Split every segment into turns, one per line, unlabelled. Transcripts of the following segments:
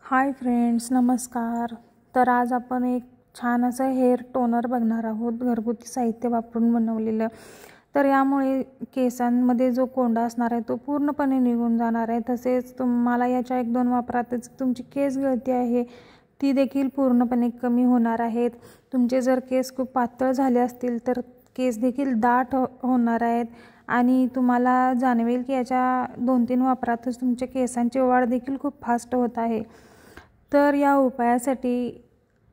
Hi friends, नमस्कार. तर आज आपण एक छान असं हेअर टोनर बघणार आहोत, घरगुती साहित्य वापरून बनवलेलं. तर यामुळे केसांमध्ये जो कोंडा असणार आहे तो पूर्णपणे निघून जाणार आहे. तसेच तुम्हाला याच्या 1-2 वापरातच तुमची केस गळती आहे ती देखील पूर्णपणे कमी होणार आहेत. तुमचे जर केस खूप पातळ झाले असतील तर केस देखील दाट होणार आहेत आणि तुम्हाला जाणवेल की याच्या 2-3 वापरातच तुमच्या केसांची वाढ देखील खूप फास्ट होत आहे. तर या उपायासाठी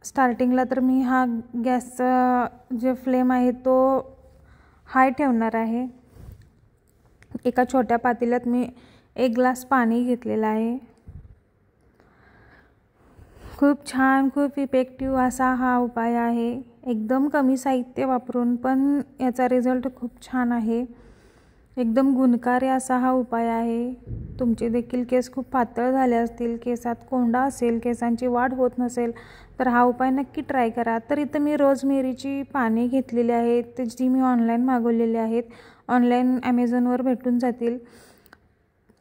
स्टार्टिंगला तर मी हा गॅसचा जे फ्लेम आहे तो हाय ठेवणार आहे. एका छोट्या पातेल्यात मी 1 ग्लास पाणी घेतलेलं आहे. खूप छान, खूप इफेक्टिव्ह असा हा उपाय आहे. एकदम कमी साहित्य वापरून पण याचा रिझल्ट खूप छान आहे. एकदम गुणकारी असा हा उपाय आहे. तुमचे देखील केस खूप पातळ झाले असतील, केसात कोंडा असेल, केसांची वाढ होत नसेल तर हा उपाय नक्की ट्राय करा. तर इथं मी रोजमेरीची पाने घेतलेली आहेत, जी मी ऑनलाईन मागवलेली आहेत. ऑनलाईन ॲमेझॉनवर भेटून जातील.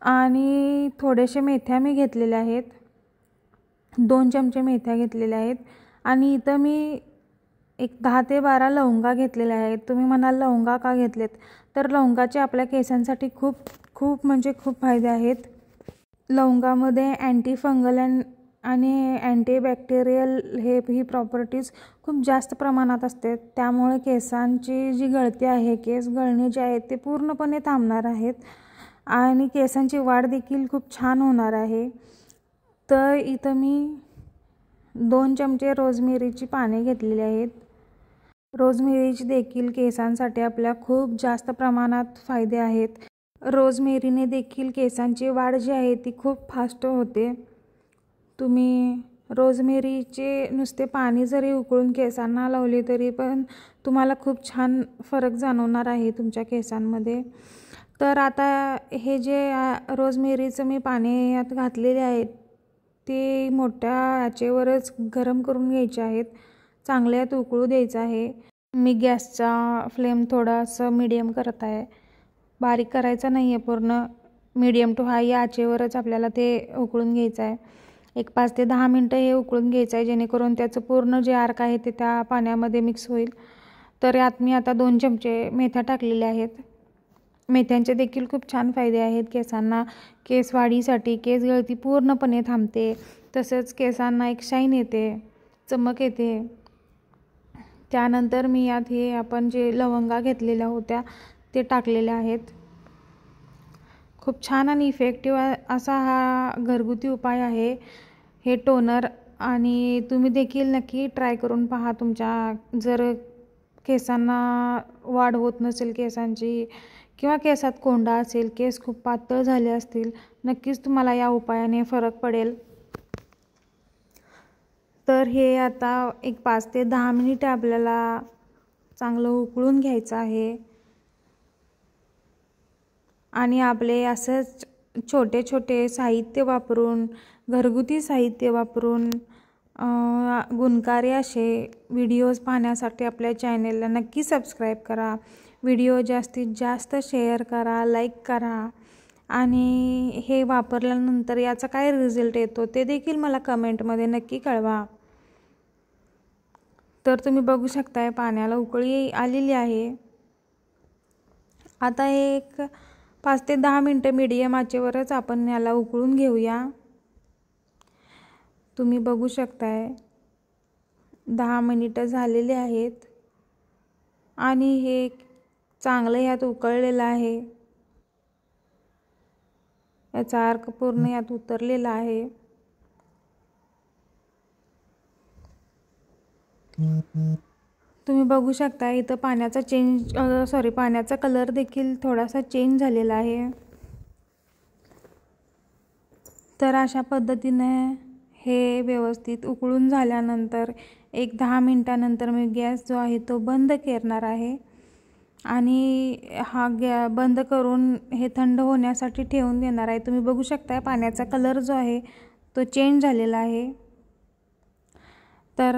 आणि थोडेसे मेथ्या मी घेतलेल्या आहेत. 2 चमचे मेथ्या घेतलेल्या आहेत. आणि इथं मी एक 10 ते 12 लवंगा घेतलेल्या आहेत. तुम्ही म्हणाल लवंगा का घेतलेत? तर लवंगाचे आपल्या केसांसाठी खूप म्हणजे खूप फायदे आहेत. लवंगामध्ये अँटी फंगल आणि अँटीबॅक्टेरियल ही प्रॉपर्टीज खूप जास्त प्रमाणात असते. त्यामुळे केसांची जी गळती आहे, केस गळणे जे आहे ते पूर्णपणे थांबणार आहेत आणि केसांची वाढ देखील खूप छान होणार आहे. तर इथं मी 2 चमचे रोजमेरीची पाने घेतलेली आहेत. रोजमेरीची देखील केसांसाठी आपल्या खूप जास्त प्रमाणात फायदे आहेत. रोजमेरीने देखील केसांची वाढ जी आहे ती खूप फास्ट होते. तुम्ही रोजमेरीचे नुसते पाणी जरी उकळून केसांना लावले तरी पण तुम्हाला खूप छान फरक जाणवणार आहे तुमच्या केसांमध्ये. तर आता हे जे रोजमेरीचं मी पाणी यात घातलेले आहेत ते मोठ्या आचेवरच गरम करून घ्यायचे आहेत. चांगले यात उकळू द्यायचं आहे. मी गॅसचा फ्लेम थोडासा मीडियम करत आहे. बारीक करायचा नाही आहे, पूर्ण मीडियम टू हाय या आचेवरच आपल्याला ते उकळून घ्यायचं आहे. एक 5 ते 10 मिनटं हे उकळून घ्यायचं आहे, जेणेकरून त्याचं पूर्ण जे अर्क आहे ते त्या पाण्यामध्ये मिक्स होईल. तर यात मी आता 2 चमचे मेथ्या टाकलेल्या आहेत. मेथ्यांचे देखील खूप छान फायदे आहेत केसांना. केस वाढीसाठी, केस गळती पूर्णपणे थांबते. तसंच केसांना एक शाईन येते, चमक येते. त्यानंतर मी यात हे आपण जे लवंगा घेतलेल्या होत्या ते टाकलेल्या आहेत. खूप छान आणि इफेक्टिव्ह असा हा घरगुती उपाय आहे हे टोनर. आणि तुम्ही देखील नक्की ट्राय करून पहा. तुमच्या जर केसांना वाढ होत नसेल केसांची किंवा केसात कोंडा असेल, केस खूप पातळ झाले असतील, नक्कीच तुम्हाला या उपायाने फरक पडेल. तर हे आता एक 5 ते 10 मिनिट आपल्याला चांगलं उकळून घ्यायचं आहे. आणि आपले असंच छोटे छोटे साहित्य वापरून, घरगुती साहित्य वापरून गुणकारी असे व्हिडिओज पाहण्यासाठी आपल्या चॅनेलला नक्की सबस्क्राईब करा. व्हिडिओ जास्तीत जास्त शेअर करा, लाईक करा. आणि हे वापरल्यानंतर याचा काय रिझल्ट येतो ते देखील मला कमेंटमध्ये नक्की कळवा. तर तुम्ही बघू शकताय पाण्याला उकळी आलेली आहे. आता एक 5 ते 10 मिनटं मीडियम आचेवरच आपण याला उकळून घेऊया. तुम्ही बघू शकताय 10 मिनिटं झालेले आहेत आणि हे चांगलं यात उकळलेलं आहे. याचा अर्क पूर्ण यात उतरलेला आहे. तुम्ही बघू शकता इथं पाण्याचा कलर देखील थोडासा चेंज झालेला आहे. तर अशा पद्धतीने हे व्यवस्थित उकळून झाल्यानंतर एक 10 मिनिटानंतर मी गॅस जो आहे तो बंद करणार आहे. आणि हा बंद करून हे थंड होण्यासाठी ठेवून देणार आहे. तुम्ही बघू शकताय पाण्याचा कलर जो आहे तो चेंज झालेला आहे. तर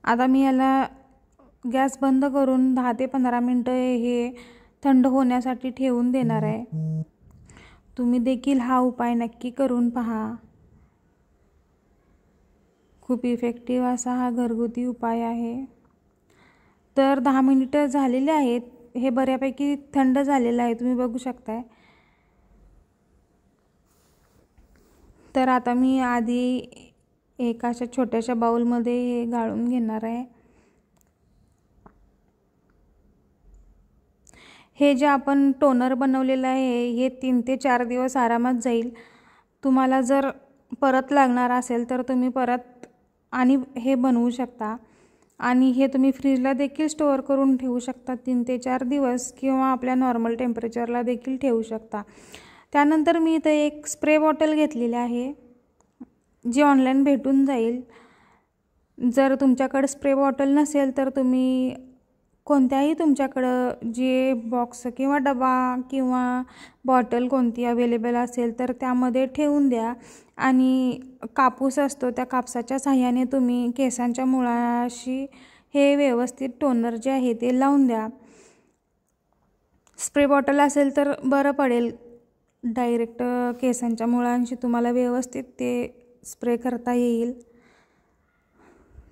आता मी याला गॅस बंद करून 10 ते 15 मिनटं हे थंड होण्यासाठी ठेवून देणार आहे. तुम्ही देखील हा उपाय नक्की करून पहा. खूप इफेक्टिव्ह असा हा घरगुती उपाय आहे। तर 10 मिनिटं झालेले आहेत, हे बऱ्यापैकी थंड झालेलं आहे, तुम्ही बघू शकताय। तर आता मी आधी एका अशा छोट्याशा बाउलमध्ये हे गाळून घेणार आहे। हे जे आपण टोनर बनवलेलं आहे हे 3 ते 4 दिवस आरामात जाईल। तुम्हाला जर परत लागणार असेल तर तुम्ही परत आणि हे बनवू शकता आणि हे तुम्ही फ्रीजला देखील स्टोअर करून ठेवू शकता 3 ते 4 दिवस किंवा आपल्या नॉर्मल टेम्परेचरला देखील ठेवू शकता। त्यानंतर मी इथे एक स्प्रे बॉटल घेतलेली आहे जी ऑनलाईन भेटून जाईल। जर तुमच्याकडे स्प्रे बॉटल नसेल तर तुम्ही कोणत्याही तुमच्याकडं जे बॉक्स किंवा डबा किंवा बॉटल कोणती अवेलेबल असेल तर त्यामध्ये ठेवून द्या आणि कापूस असतो त्या कापसाच्या साहाय्याने तुम्ही केसांच्या मुळाशी हे व्यवस्थित टोनर जे आहे ते लावून द्या। स्प्रे बॉटल असेल तर बरं पडेल, डायरेक्ट केसांच्या मुळांशी तुम्हाला व्यवस्थित ते स्प्रे करता येईल।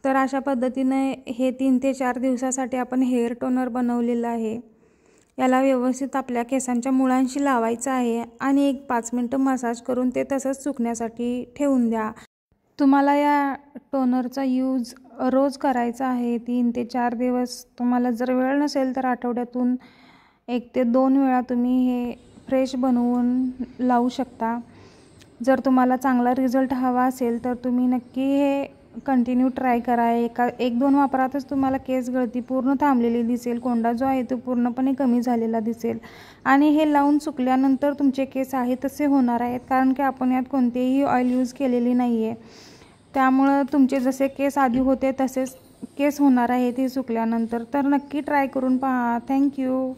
तर अशा पद्धतीने हे 3 ते 4 दिवसासाठी आपण हेअर टोनर बनवलेलं आहे। याला व्यवस्थित आपल्या केसांच्या मुळांशी लावायचं आहे आणि एक 5 मिनिटं मसाज करून ते तसंच सुकण्यासाठी ठेवून द्या। तुम्हाला या टोनरचा यूज रोज करायचा आहे 3 ते 4 दिवस। तुम्हाला जर वेळ नसेल तर आठवड्यातून 1 ते 2 वेळा तुम्ही हे फ्रेश बनवून लावू शकता। जर तुम्हाला चांगला रिझल्ट हवा असेल तर तुम्ही नक्की हे कंटिन्यू ट्राय करा। 1-2 वापरातच तुम्हाला केस गळती पूर्ण थांबलेली दिसेल, कोंडा जो आहे तो पूर्णपणे कमी झालेला दिसेल आणि हे लावून सुकल्यानंतर तुमचे केस आहे तसे होणार आहेत, कारण की आपण यात कोणतेही ऑइल यूज केलेली नाही आहे। त्यामुळं तुमचे जसे केस आधी होते तसेच केस होणार आहेत हे सुकल्यानंतर। तर नक्की ट्राय करून पहा। थँक्यू।